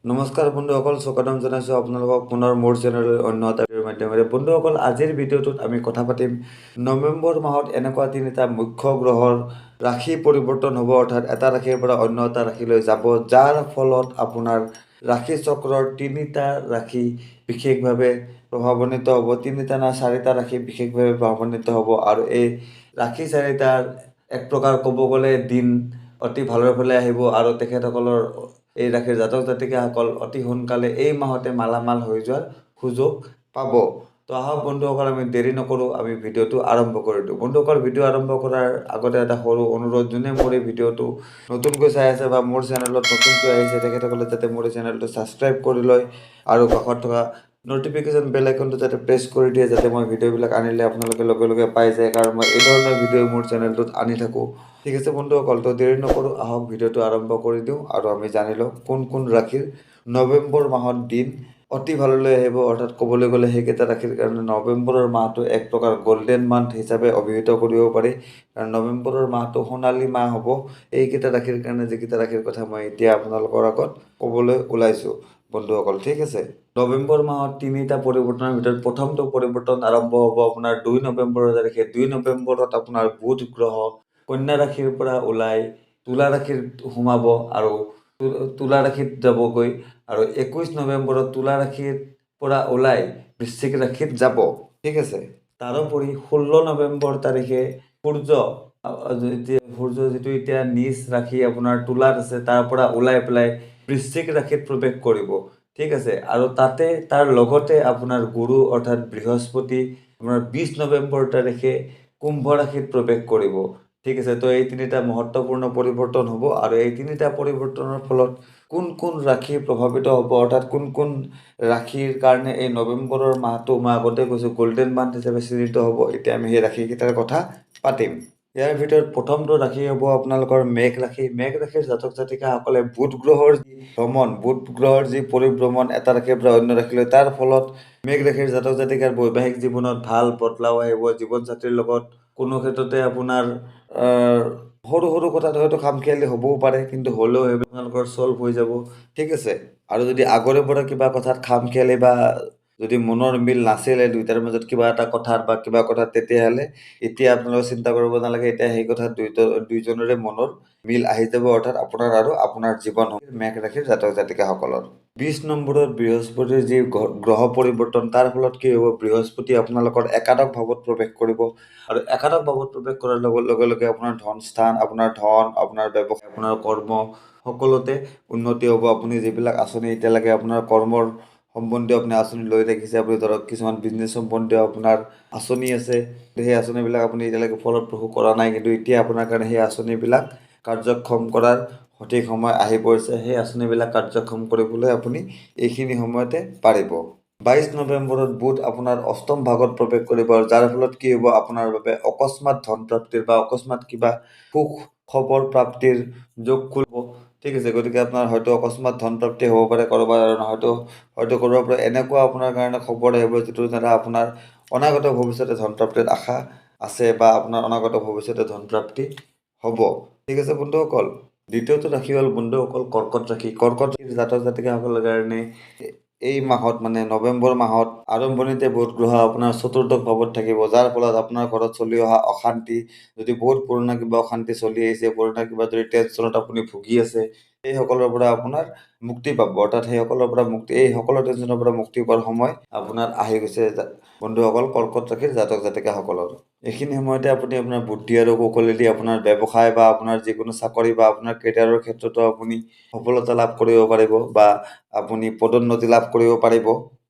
নমস্কাৰ বন্ধুসকল, স্বাগতম জনাইছোঁ আপোনালোকক পুনৰ মোৰ চেনেলৰ অন্য এটা ভিডিঅ'ৰ মাধ্যমেৰে। বন্ধুসকল, আজিৰ ভিডিঅ'টোত আমি কথা পাতিম নৱেম্বৰ মাহত এনেকুৱা তিনিটা মুখ্য গ্ৰহৰ ৰাশি পৰিৱৰ্তন হ'ব, অৰ্থাৎ এটা ৰাশিৰ পৰা অন্য এটা ৰাশিলৈ যাব, যাৰ ফলত আপোনাৰ ৰাশি চক্ৰৰ তিনিটা ৰাশি বিশেষভাৱে প্ৰভাৱান্বিত হ'ব। তিনিটা না চাৰিটা ৰাশি বিশেষভাৱে প্ৰভাৱান্বিত হ'ব, আৰু এই ৰাশি চাৰিটাৰ এক প্ৰকাৰ ক'ব গ'লে দিন অতি ভালৰ ফালে আহিব, আৰু তেখেতসকলৰ এই ৰাশিৰ জাতক জাতিকাসকল অতি সোনকালে এই মাহতে মালামাল হৈ যোৱাৰ সুযোগ পাব। তো আহক বন্ধুসকল, আমি দেৰি নকৰোঁ, আমি ভিডিঅ'টো আৰম্ভ কৰি দিওঁ। বন্ধুসকল, ভিডিঅ' আৰম্ভ কৰাৰ আগতে এটা সৰু অনুৰোধ, যোনে মোৰ এই ভিডিঅ'টো নতুনকৈ চাই আছে বা মোৰ চেনেলত নতুনকৈ আহিছে, তেখেতসকলে যাতে মোৰ এই চেনেলটো ছাবস্ক্ৰাইব কৰি লয় আৰু কাষত থকা ন'টিফিকেশ্যন বেল আইকনটো যাতে প্ৰেছ কৰি দিয়ে, যাতে মই ভিডিঅ'বিলাক আনিলে আপোনালোকে লগে লগে পাই যায়, কাৰণ মই এই ধৰণৰ ভিডিঅ' মোৰ চেনেলটোত আনি থাকোঁ। ঠিক আছে বন্ধুসকল, তো দেৰি নকৰোঁ, আহক ভিডিঅ'টো আৰম্ভ কৰি দিওঁ আৰু আমি জানি লওঁ কোন কোন ৰাশিৰ নৱেম্বৰ মাহত দিন অতি ভাললৈ আহিব। অৰ্থাৎ ক'বলৈ গ'লে সেইকেইটা ৰাশিৰ কাৰণে নৱেম্বৰৰ মাহটো এক প্ৰকাৰ গল্ডেন মান্থ হিচাপে অভিহিত কৰিব পাৰি, কাৰণ নৱেম্বৰৰ মাহটো সোণালী মাহ হ'ব এইকেইটা ৰাশিৰ কাৰণে, যিকেইটা ৰাশিৰ কথা মই এতিয়া আপোনালোকৰ আগত ক'বলৈ ওলাইছোঁ বন্ধুসকল। ঠিক আছে, নৱেম্বৰ মাহত তিনিটা পৰিৱৰ্তনৰ ভিতৰত প্ৰথমটো পৰিৱৰ্তন আৰম্ভ হ'ব আপোনাৰ 2 নৱেম্বৰ তাৰিখে। 2 নৱেম্বৰত আপোনাৰ বুধ গ্ৰহ কন্যা ৰাশিৰ পৰা ওলাই তুলা ৰাশিত সোমাব আৰু তুলা ৰাশিত যাবগৈ, আৰু 21 নৱেম্বৰত তুলা ৰাশিৰ পৰা ওলাই বৃশ্চিক ৰাশিত যাব। ঠিক আছে, তাৰোপৰি 16 নৱেম্বৰ তাৰিখে সূৰ্য যিটো এতিয়া নিজ ৰাশি আপোনাৰ তুলাত আছে, তাৰ পৰা ওলাই পেলাই বৃশ্চিক ৰাশিত প্ৰৱেশ কৰিব। ঠিক আছে, আৰু তাতে তাৰ লগতে আপোনাৰ গুৰু অৰ্থাৎ বৃহস্পতি আপোনাৰ 20 নৱেম্বৰ তাৰিখে কুম্ভ ৰাশিত প্ৰৱেশ কৰিব। ঠিক আছে, তো এই তিনিটা মহত্বপূৰ্ণ পৰিৱৰ্তন হ'ব, আৰু এই তিনিটা পৰিৱৰ্তনৰ ফলত কোন কোন ৰাশি প্ৰভাৱিত হ'ব, অৰ্থাৎ কোন কোন ৰাশিৰ কাৰণে এই নৱেম্বৰৰ মাহটো মই আগতে কৈছোঁ গল্ডেন মান্থ হিচাপে চিহ্নিত হ'ব। এতিয়া আমি সেই ৰাশিকেইটাৰ কথা পাতিম। ইয়াৰ ভিতৰত প্ৰথমটো ৰাশি হ'ব আপোনালোকৰ মেঘ ৰাশি। মেঘ ৰাশিৰ জাতক জাতিকাসকলে বুধ গ্ৰহৰ যি পৰিভ্ৰমণ এটা ৰাশিৰ পৰা অন্য ৰাশিলৈ, তাৰ ফলত মেঘ ৰাশিৰ জাতক জাতিকাৰ বৈবাহিক জীৱনত ভাল বদলাও আহিব। জীৱন সাথীৰ লগত কোনো ক্ষেত্ৰতে আপোনাৰ সৰু সৰু কথাত হয়তো খামখেয়ালি হ'বও পাৰে, কিন্তু হ'লেও সেইবোৰ আপোনালোকৰ ছল্ভ হৈ যাব। ঠিক আছে, আৰু যদি আগৰে পৰা কিবা কথাত খামখেয়ালি বা যদি মনৰ মিল নাছিলে দুয়োটাৰ মাজত কিবা এটা কথাত বা কিবা কথাত, তেতিয়াহ'লে এতিয়া আপোনালোকে চিন্তা কৰিব নালাগে, এতিয়া সেই কথাত দুইজনৰে মনৰ মিল আহি যাব, অৰ্থাৎ আপোনাৰ আৰু আপোনাৰ জীৱন মেঘ ৰাশিৰ জাতক জাতিকাসকলৰ। 20 নম্বৰত বৃহস্পতিৰ যি গ্ৰহ পৰিৱৰ্তন, তাৰ ফলত কি হ'ব, বৃহস্পতি আপোনালোকৰ একাদশ ভাৱত প্ৰৱেশ কৰিব, আৰু একাদশ ভাৱত প্ৰৱেশ কৰাৰ লগে লগে আপোনাৰ ধন স্থান, আপোনাৰ ধন, আপোনাৰ ব্যৱসায়, আপোনাৰ কৰ্ম সকলোতে উন্নতি হ'ব। আপুনি যিবিলাক আঁচনি এতিয়ালৈকে আপোনাৰ কৰ্মৰ সম্বন্ধীয় আপুনি আঁচনি লৈ ৰাখিছে, আপুনি ধৰক কিছুমান বিজনেছ সম্বন্ধীয় আপোনাৰ আঁচনি আছে, সেই আঁচনিবিলাক আপুনি এতিয়ালৈকে ফলপ্ৰসূ কৰা নাই, কিন্তু এতিয়া আপোনাৰ কাৰণে সেই আঁচনিবিলাক কাৰ্যক্ষম কৰাৰ সঠিক সময় আহি পৰিছে। সেই আঁচনিবিলাক কাৰ্যক্ষম কৰিবলৈ আপুনি এইখিনি সময়তে পাৰিব। 22 নৱেম্বৰত বুধ আপোনাৰ অষ্টম ভাগত প্ৰৱেশ কৰিব, আৰু যাৰ ফলত কি হ'ব, আপোনাৰ বাবে অকস্মাত ধন প্ৰাপ্তিৰ বা অকস্মাত কিবা সুখ খবৰ প্ৰাপ্তিৰ যোগ খুলিব। ঠিক আছে, গতিকে আপোনাৰ হয়তো অকস্মাত ধন প্ৰাপ্তি হ'ব পাৰে ক'ৰবাৰ, হয়তো ক'ৰবাৰ পৰা এনেকুৱা আপোনাৰ কাৰণে খবৰ আহিব, যিটোৰ দ্বাৰা আপোনাৰ অনাগত ভৱিষ্যতে ধন প্ৰাপ্তিৰ আশা আছে, বা আপোনাৰ অনাগত ভৱিষ্যতে ধন প্ৰাপ্তি হ'ব। ঠিক আছে বন্ধুসকল, দ্বিতীয়টো ৰাশি হ'ল বন্ধুসকল কৰ্কট ৰাশি। কৰ্কট ৰাশিৰ জাতক জাতিকাসকলৰ কাৰণে এই মাহত মানে নৱেম্বৰ মাহত আৰম্ভণিতে বুধ গ্ৰহ আপোনাৰ চতুৰ্থ ভাৱত থাকিব, যাৰ ফলত আপোনাৰ ঘৰত চলি অহা অশান্তি, যদি বহুত পুৰণা কিবা অশান্তি চলি আহিছে, পুৰণা কিবা যদি টেনশ্যনত আপুনি ভুগি আছে, সেইসকলৰ পৰা আপোনাৰ মুক্তি পাব। অৰ্থাৎ সেইসকলৰ পৰা এই সকলো টেনশ্যনৰ পৰা মুক্তি পোৱাৰ সময় আপোনাৰ আহি গৈছে বন্ধুসকল কৰ্কট ৰাশিৰ জাতক জাতিকাসকলৰ। এইখিনি সময়তে আপুনি আপোনাৰ বুদ্ধি আৰু কৌশলেদি আপোনাৰ ব্যৱসায় বা আপোনাৰ যিকোনো চাকৰি বা আপোনাৰ কেৰিয়াৰৰ ক্ষেত্ৰতো আপুনি সফলতা লাভ কৰিব পাৰিব, বা আপুনি পদোন্নতি লাভ কৰিব পাৰিব।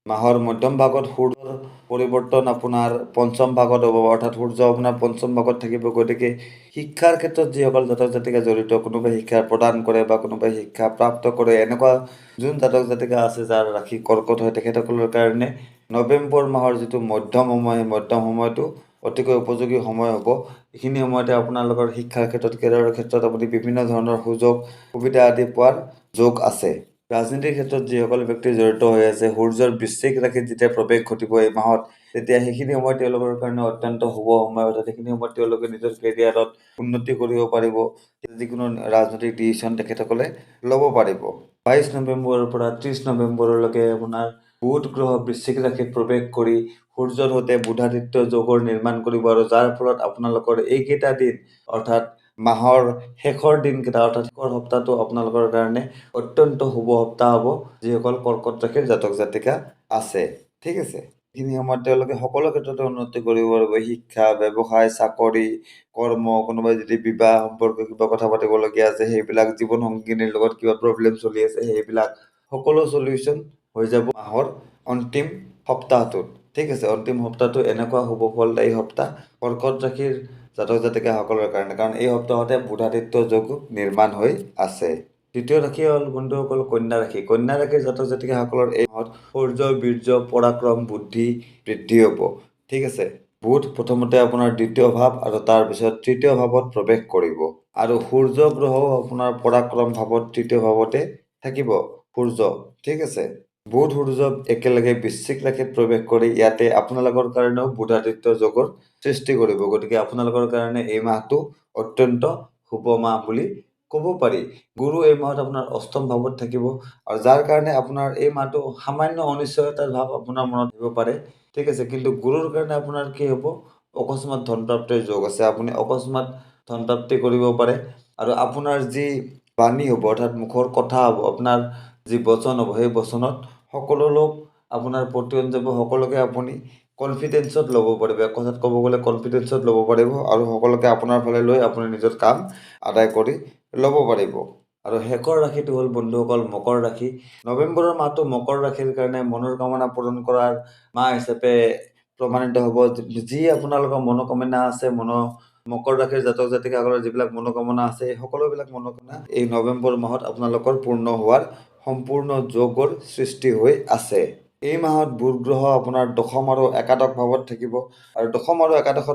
মাহৰ মধ্যম ভাগত সূৰ্যৰ পৰিৱৰ্তন আপোনাৰ পঞ্চম ভাগত হ'ব, অৰ্থাৎ সূৰ্য আপোনাৰ পঞ্চম ভাগত থাকিব। গতিকে শিক্ষাৰ ক্ষেত্ৰত যিসকল জাতক জাতিকা জড়িত, কোনোবাই শিক্ষা প্ৰদান কৰে বা কোনোবাই শিক্ষা প্ৰাপ্ত কৰে, এনেকুৱা যোন জাতক জাতিকা আছে যাৰ ৰাশি কৰ্কট হয়, তেখেতসকলৰ কাৰণে নৱেম্বৰ মাহৰ যিটো মধ্যম সময়, সেই মধ্যম সময়টো অতিকৈ উপযোগী সময় হ'ব। এইখিনি সময়তে আপোনালোকৰ শিক্ষাৰ ক্ষেত্ৰত, কেৰিয়াৰৰ ক্ষেত্ৰত আপুনি বিভিন্ন ধৰণৰ সুযোগ সুবিধা আদি পোৱাৰ যোগ আছে। ৰাজনীতিৰ ক্ষেত্ৰত যিসকল ব্যক্তি জড়িত হৈ আছে, সূৰ্যৰ বৃশ্চিক ৰাশিত যেতিয়া প্ৰৱেশ ঘটিব এই মাহত, তেতিয়া সেইখিনি সময় তেওঁলোকৰ কাৰণে অত্যন্ত শুভ সময়। অৰ্থাৎ সেইখিনি সময়ত তেওঁলোকে নিজৰ কেৰিয়াৰত উন্নতি কৰিব পাৰিব, যিকোনো ৰাজনৈতিক ডিচিশ্যন তেখেতসকলে ল'ব পাৰিব। 22 নৱেম্বৰৰ পৰা 30 নৱেম্বৰলৈকে আপোনাৰ বুধ গ্ৰহ বৃশ্চিক ৰাশিত প্ৰৱেশ কৰি সূৰ্যৰ সৈতে বুধাদিত্য যোগৰ নিৰ্মাণ কৰিব, আৰু যাৰ ফলত আপোনালোকৰ এইকেইটা দিন অৰ্থাৎ মাহৰ শেষৰ দিনকেইটা অৰ্থাৎ শেষৰ সপ্তাহটো আপোনালোকৰ কাৰণে অত্যন্ত শুভ সপ্তাহ হ'ব, যিসকল কৰ্কট ৰাশিৰ জাতক জাতিকা আছে। ঠিক আছে, এইখিনি সময়ত তেওঁলোকে সকলো ক্ষেত্ৰতে উন্নতি কৰিব পাৰিব। শিক্ষা, ব্যৱসায়, চাকৰি, কৰ্ম, কোনোবাই যদি বিবাহ সম্পৰ্কে কিবা কথা পাতিবলগীয়া আছে সেইবিলাক, জীৱন সংগিনীৰ লগত কিবা প্ৰব্লেম চলি আছে সেইবিলাক সকলো সলিউশ্যন হৈ যাব মাহৰ অন্তিম সপ্তাহটোত। ঠিক আছে, অন্তিম সপ্তাহটো এনেকুৱা শুভ ফলদায়ী সপ্তাহ কৰ্কট ৰাশিৰ জাতক জাতিকাসকলৰ কাৰণে, কাৰণ এই সপ্তাহতে বুধাদিত্য যোগ নিৰ্মাণ হৈ আছে। দ্বিতীয় ৰাশি হ'ল বন্ধুসকল কন্যা ৰাশি। কন্যা ৰাশিৰ জাতক জাতিকাসকলৰ এই মাহত সৌৰ্য, বীৰ্য, পৰাক্ৰম, বুদ্ধি বৃদ্ধি হ'ব। ঠিক আছে, বুধ প্ৰথমতে আপোনাৰ দ্বিতীয় ভাৱ আৰু তাৰপিছত তৃতীয় ভাৱত প্ৰৱেশ কৰিব, আৰু সূৰ্য গ্ৰহও আপোনাৰ পৰাক্ৰম ভাৱত তৃতীয় ভাৱতে থাকিব সূৰ্য। ঠিক আছে, বুধ সূৰ্য একেলগে বৃশ্চিক ৰাশিত প্ৰৱেশ কৰি ইয়াতে আপোনালোকৰ কাৰণেও বুধাদিত্য যোগৰ সৃষ্টি কৰিব। গতিকে আপোনালোকৰ কাৰণে এই মাহটো অত্যন্ত শুভ মাহ বুলি ক'ব পাৰি। গুৰু এই মাহত আপোনাৰ অষ্টম ভাৱত থাকিব, আৰু যাৰ কাৰণে আপোনাৰ এই মাহটো সামান্য অনিশ্চয়তাৰ ভাৱ আপোনাৰ মনত আহিব পাৰে। ঠিক আছে, কিন্তু গুৰুৰ কাৰণে আপোনাৰ কি হ'ব, অকস্মাত ধনপ্ৰাপ্তিৰ যোগ আছে। আপুনি অকস্মাত ধনপ্ৰাপ্তি কৰিব পাৰে, আৰু আপোনাৰ যি বাণী হ'ব অৰ্থাৎ মুখৰ কথা হ'ব, আপোনাৰ যি বচন হ'ব, সেই বচনত সকলো লোক আপোনাৰ প্ৰতিয়ন যাব, সকলোকে আপুনি কনফিডেঞ্চত ল'ব পাৰিব। এক কথাত ক'ব গ'লে কনফিডেঞ্চত ল'ব পাৰিব, আৰু সকলোকে আপোনাৰ ফালে লৈ আপুনি নিজৰ কাম আদায় কৰি ল'ব পাৰিব। আৰু শেষৰ ৰাশিটো হ'ল বন্ধুসকল মকৰ ৰাশি। নৱেম্বৰৰ মাহটো মকৰ ৰাশিৰ কাৰণে মনৰ কামনা পূৰণ কৰাৰ মাহ হিচাপে প্ৰমাণিত হ'ব। যি আপোনালোকৰ মনোকামনা আছে, মকৰ ৰাশিৰ জাতক জাতিকাসকলৰ যিবিলাক মনোকামনা আছে, এই সকলোবিলাক মনোকামনা এই নৱেম্বৰ মাহত আপোনালোকৰ পূৰ্ণ হোৱাৰ সম্পূৰ্ণ যোগৰ সৃষ্টি হৈ আছে। এই মাহত বুধ গ্ৰহ আপোনাৰ দশম আৰু একাদশ ভাৱত থাকিব, আৰু দশম আৰু একাদশ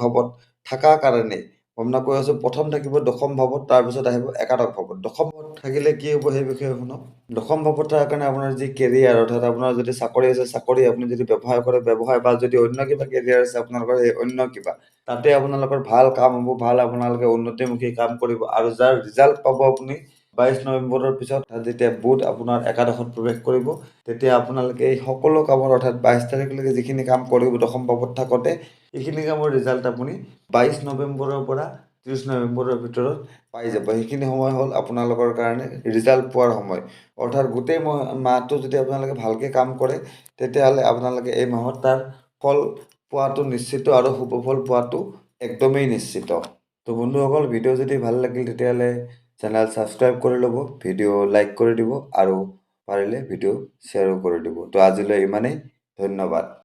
ভাৱত থকা কাৰণে আপোনাক কৈ আছোঁ, প্ৰথম থাকিব দশম ভাৱত, তাৰপিছত আহিব একাদশ ভাৱত। দশম ভাৱত থাকিলে কি হ'ব সেই বিষয়ে শুনক। দশম ভাৱত থকাৰ কাৰণে আপোনাৰ যি কেৰিয়াৰ অৰ্থাৎ আপোনাৰ যদি চাকৰি আছে চাকৰি, আপুনি যদি ব্যৱসায় কৰে ব্যৱসায়, বা যদি অন্য কিবা কেৰিয়াৰ আছে আপোনালোকৰ সেই অন্য কিবা, তাতে আপোনালোকৰ ভাল কাম হ'ব, ভাল আপোনালোকে উন্নতিমুখী কাম কৰিব, আৰু যাৰ ৰিজাল্ট পাব আপুনি 22 নৱেম্বৰৰ পিছত যেতিয়া বুধ আপোনাৰ একাদশত প্ৰৱেশ কৰিব, তেতিয়া আপোনালোকে এই সকলো কামৰ অৰ্থাৎ 22 তাৰিখলৈকে যিখিনি কাম কৰিব দশম ভাৱত থাকোঁতে, এইখিনি কামৰ ৰিজাল্ট আপুনি 22 নৱেম্বৰৰ পৰা 30 নৱেম্বৰৰ ভিতৰত পাই যাব। সেইখিনি সময় হ'ল আপোনালোকৰ কাৰণে ৰিজাল্ট পোৱাৰ সময়। অৰ্থাৎ গোটেই মাহটো যদি আপোনালোকে ভালকৈ কাম কৰে, তেতিয়াহ'লে আপোনালোকে এই মাহত তাৰ ফল পোৱাটো নিশ্চিত, আৰু শুভ ফল পোৱাটো একদমেই নিশ্চিত। তো বন্ধুসকল, ভিডিঅ' যদি ভাল লাগিল তেতিয়াহ'লে চেনেল ছাবস্ক্ৰাইব কৰি ল'ব, ভিডিঅ' লাইক কৰি দিব, আৰু পাৰিলে ভিডিঅ' শ্বেয়াৰো কৰি দিব। তো আজিলৈ ইমানেই, ধন্যবাদ।